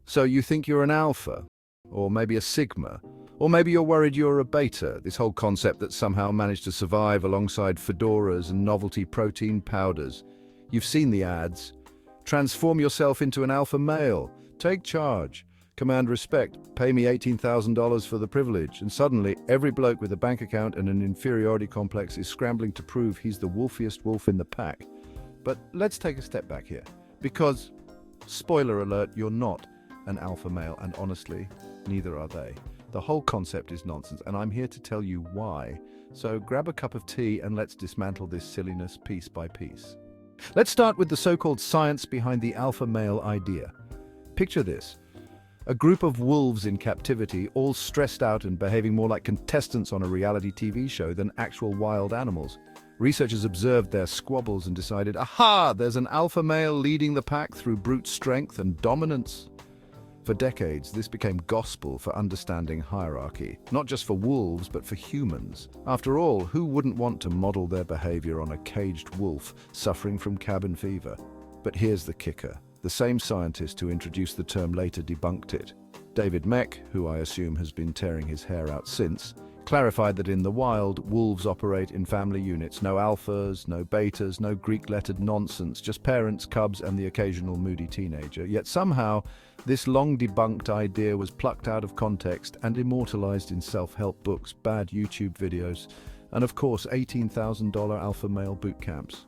So you think you're an alpha, or maybe a sigma, or maybe you're worried you're a beta, this whole concept that somehow managed to survive alongside fedoras and novelty protein powders. You've seen the ads. Transform yourself into an alpha male. Take charge. Command respect. Pay me $18,000 for the privilege. And suddenly, every bloke with a bank account and an inferiority complex is scrambling to prove he's the wolfiest wolf in the pack. But let's take a step back here. Because, spoiler alert, you're not an alpha male, and honestly, neither are they. The whole concept is nonsense, and I'm here to tell you why. So grab a cup of tea and let's dismantle this silliness piece by piece. Let's start with the so-called science behind the alpha male idea. Picture this. A group of wolves in captivity, all stressed out and behaving more like contestants on a reality TV show than actual wild animals. Researchers observed their squabbles and decided, aha, there's an alpha male leading the pack through brute strength and dominance. For decades, this became gospel for understanding hierarchy, not just for wolves, but for humans. After all, who wouldn't want to model their behavior on a caged wolf suffering from cabin fever? But here's the kicker. The same scientist who introduced the term later debunked it. David Mech, who I assume has been tearing his hair out since, clarified that in the wild, wolves operate in family units. No alphas, no betas, no Greek-lettered nonsense, just parents, cubs, and the occasional moody teenager. Yet somehow, this long-debunked idea was plucked out of context and immortalized in self-help books, bad YouTube videos, and of course $18,000 alpha male boot camps.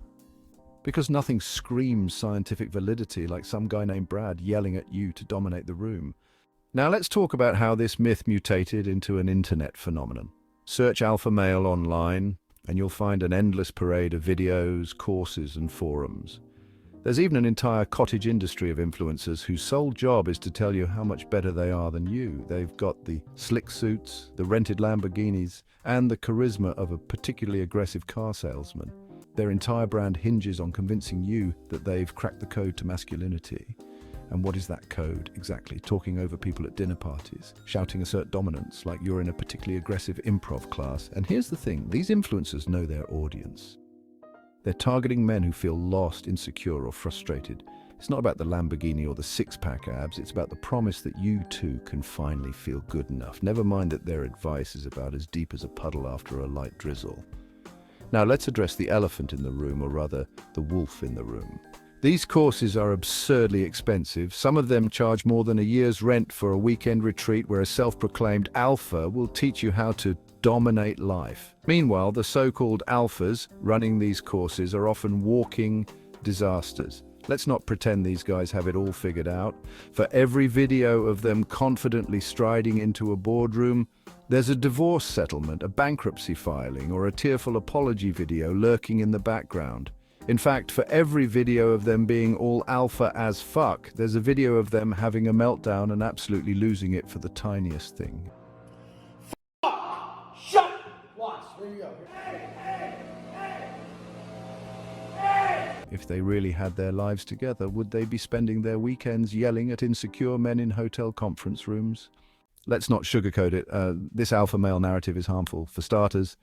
Because nothing screams scientific validity like some guy named Brad yelling at you to dominate the room. Now let's talk about how this myth mutated into an internet phenomenon. Search alpha male online, and you'll find an endless parade of videos, courses, and forums. There's even an entire cottage industry of influencers whose sole job is to tell you how much better they are than you. They've got the slick suits, the rented Lamborghinis, and the charisma of a particularly aggressive car salesman. Their entire brand hinges on convincing you that they've cracked the code to masculinity. And what is that code, exactly? Talking over people at dinner parties, shouting assert dominance like you're in a particularly aggressive improv class. And here's the thing, these influencers know their audience. They're targeting men who feel lost, insecure, or frustrated. It's not about the Lamborghini or the six-pack abs, it's about the promise that you too can finally feel good enough. Never mind that their advice is about as deep as a puddle after a light drizzle. Now let's address the elephant in the room, or rather, the wolf in the room. These courses are absurdly expensive. Some of them charge more than a year's rent for a weekend retreat where a self-proclaimed alpha will teach you how to dominate life. Meanwhile, the so-called alphas running these courses are often walking disasters. Let's not pretend these guys have it all figured out. For every video of them confidently striding into a boardroom, there's a divorce settlement, a bankruptcy filing, or a tearful apology video lurking in the background. In fact, for every video of them being all alpha as fuck, there's a video of them having a meltdown and absolutely losing it for the tiniest thing. Shut! Watch, there you go. If they really had their lives together, would they be spending their weekends yelling at insecure men in hotel conference rooms? Let's not sugarcoat it. This alpha male narrative is harmful. For starters,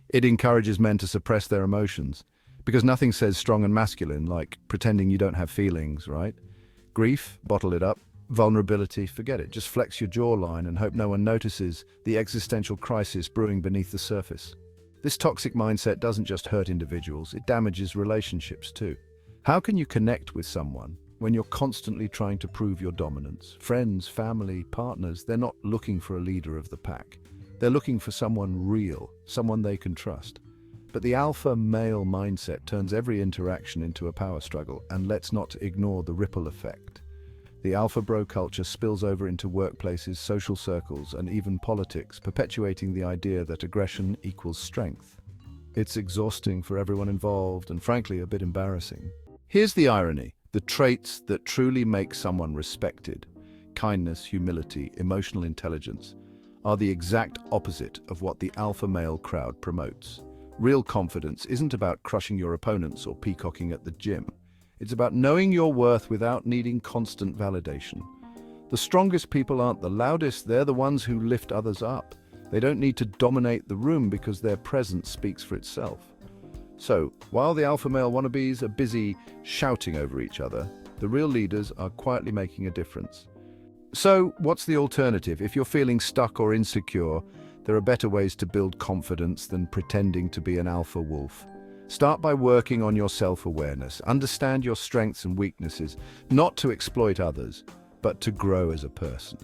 it encourages men to suppress their emotions. Because nothing says strong and masculine like pretending you don't have feelings, right? Grief, bottle it up. Vulnerability, forget it. Just flex your jawline and hope no one notices the existential crisis brewing beneath the surface. This toxic mindset doesn't just hurt individuals, it damages relationships too. How can you connect with someone when you're constantly trying to prove your dominance? Friends, family, partners, they're not looking for a leader of the pack. They're looking for someone real, someone they can trust. But the alpha male mindset turns every interaction into a power struggle, and let's not ignore the ripple effect. The alpha bro culture spills over into workplaces, social circles, and even politics, perpetuating the idea that aggression equals strength. It's exhausting for everyone involved, and frankly, a bit embarrassing. Here's the irony. The traits that truly make someone respected, kindness, humility, emotional intelligence, are the exact opposite of what the alpha male crowd promotes. Real confidence isn't about crushing your opponents or peacocking at the gym. It's about knowing your worth without needing constant validation. The strongest people aren't the loudest, they're the ones who lift others up. They don't need to dominate the room because their presence speaks for itself. So, while the alpha male wannabes are busy shouting over each other, the real leaders are quietly making a difference. So, what's the alternative? If you're feeling stuck or insecure, there are better ways to build confidence than pretending to be an alpha wolf. Start by working on your self-awareness. Understand your strengths and weaknesses, not to exploit others, but to grow as a person.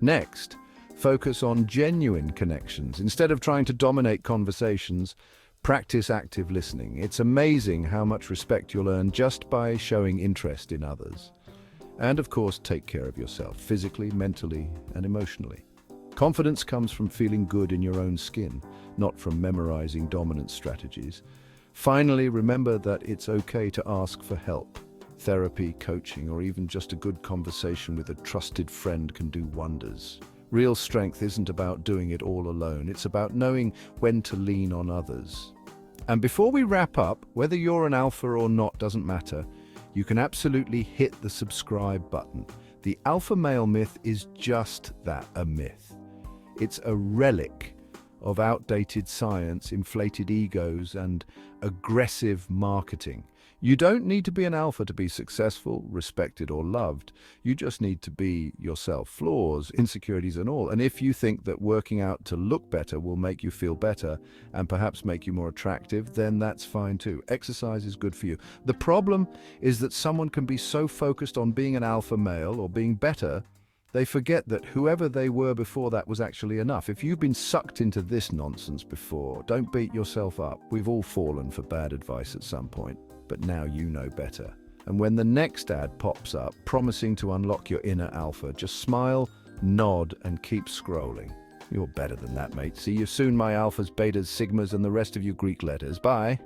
Next, focus on genuine connections. Instead of trying to dominate conversations, practice active listening. It's amazing how much respect you'll earn just by showing interest in others. And of course, take care of yourself, physically, mentally, and emotionally. Confidence comes from feeling good in your own skin, not from memorizing dominant strategies. Finally, remember that it's okay to ask for help. Therapy, coaching, or even just a good conversation with a trusted friend can do wonders. Real strength isn't about doing it all alone. It's about knowing when to lean on others. And before we wrap up, whether you're an alpha or not doesn't matter. You can absolutely hit the subscribe button. The alpha male myth is just that, a myth. It's a relic of outdated science, inflated egos, and aggressive marketing. You don't need to be an alpha to be successful, respected, or loved. You just need to be yourself, flaws, insecurities, and all. And if you think that working out to look better will make you feel better and perhaps make you more attractive, then that's fine too. Exercise is good for you. The problem is that someone can be so focused on being an alpha male or being better, they forget that whoever they were before that was actually enough. If you've been sucked into this nonsense before, don't beat yourself up. We've all fallen for bad advice at some point. But now you know better. And when the next ad pops up, promising to unlock your inner alpha, just smile, nod, and keep scrolling. You're better than that, mate. See you soon, my alphas, betas, sigmas, and the rest of you Greek letters. Bye.